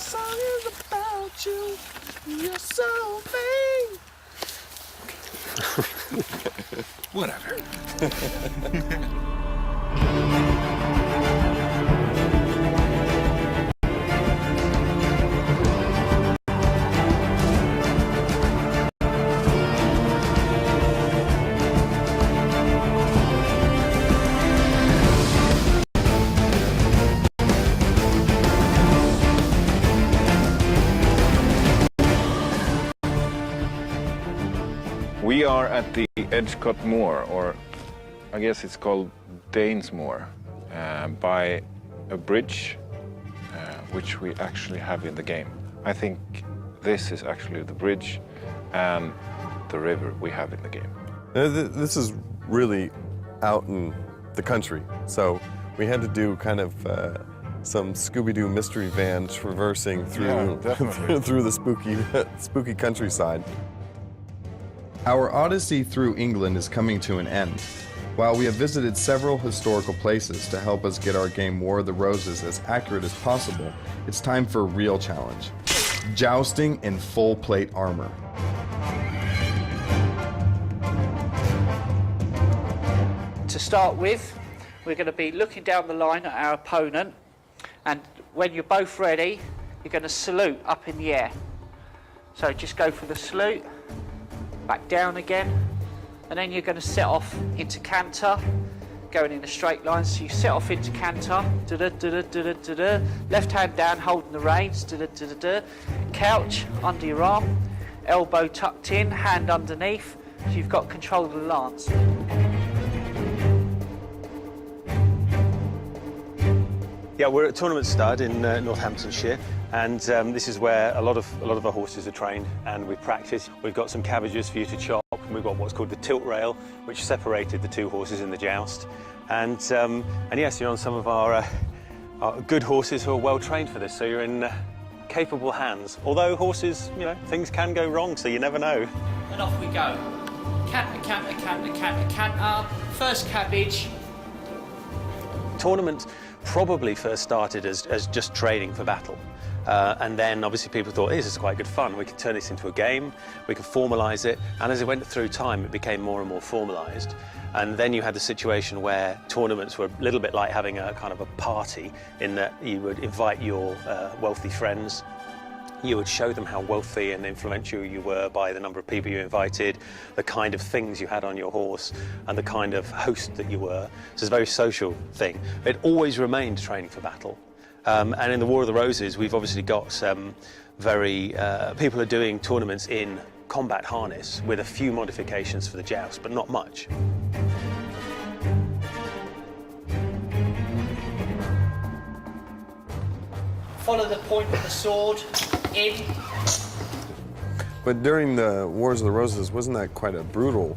song is about you. You're so vain. Whatever. We are at the Edgecote Moor, or I guess it's called Danes Moor, by a bridge, which we actually have in the game. I think this is actually the bridge and the river we have in the game. This is really out in the country, so we had to do kind of some Scooby-Doo mystery van traversing through, through the spooky countryside. Our odyssey through England is coming to an end. While we have visited several historical places to help us get our game War of the Roses as accurate as possible, it's time for a real challenge. Jousting in full plate armor. To start with, we're going to be looking down the line at our opponent, and when you're both ready, you're going to salute up in the air. So just go for the salute, back down again, and then you're going to set off into canter, going in a straight line. So you set off into canter, left hand down holding the reins, couch under your arm, elbow tucked in, hand underneath, so you've got control of the lance. Yeah, we're at Tournament Stud in Northamptonshire, and this is where a lot of our horses are trained, and we practice. We've got some cabbages for you to chop, and we've got what's called the tilt rail, which separated the two horses in the joust. And yes, you're on some of our good horses who are well trained for this, so you're in capable hands. Although horses, you know, things can go wrong, so you never know. And off we go. Canter, canter, canter, canter, canter. First cabbage. Tournament probably first started as just training for battle. And then obviously people thought, hey, this is quite good fun. We could turn this into a game, we could formalise it. And as it went through time, it became more and more formalised. And then you had the situation where tournaments were a little bit like having a kind of a party, in that you would invite your wealthy friends. You would show them how wealthy and influential you were by the number of people you invited, the kind of things you had on your horse, and the kind of host that you were. So it's a very social thing. It always remained training for battle. And in the War of the Roses, we've obviously got some people are doing tournaments in combat harness with a few modifications for the joust, but not much. Follow the point of the sword, in. But during the Wars of the Roses, wasn't that quite a brutal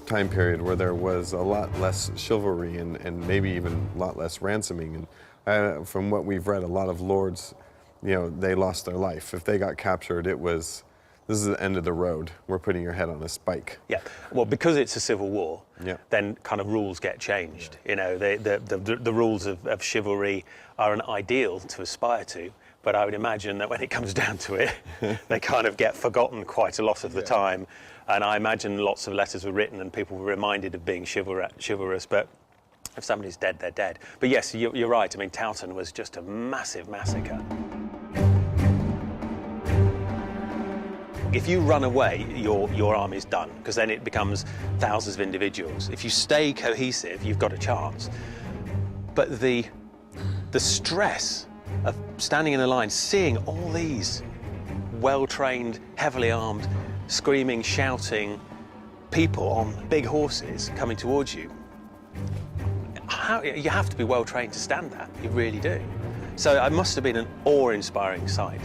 time period where there was a lot less chivalry and maybe even a lot less ransoming? And from what we've read, a lot of lords, you know, they lost their life. If they got captured, it was, this is the end of the road. We're putting your head on a spike. Yeah, well, because it's a civil war, yeah, then kind of rules get changed. Yeah. You know, the rules of chivalry are an ideal to aspire to, but I would imagine that when it comes down to it, they kind of get forgotten quite a lot of the time. And I imagine lots of letters were written and people were reminded of being chivalrous, but if somebody's dead, they're dead. But yes, you're right. I mean, Towson was just a massive massacre. If you run away, your army's done, because then it becomes thousands of individuals. If you stay cohesive, you've got a chance. But the stress of standing in a line, seeing all these well-trained, heavily armed, screaming, shouting people on big horses coming towards you, you have to be well-trained to stand that. You really do. So it must have been an awe-inspiring sight,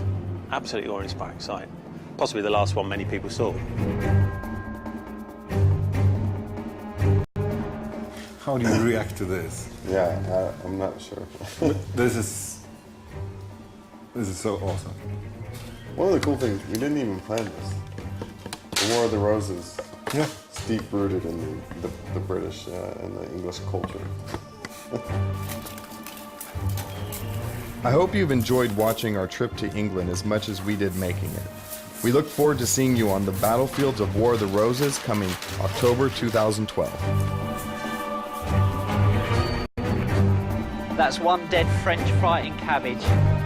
absolutely awe-inspiring sight. Possibly the last one many people saw. How do you react to this? Yeah, I'm not sure. This is so awesome. One of the cool things, we didn't even plan this. The War of the Roses. Yeah. It's deep-rooted in the British and the English culture. I hope you've enjoyed watching our trip to England as much as we did making it. We look forward to seeing you on the battlefields of War of the Roses coming October 2012. That's one dead French fighting cabbage.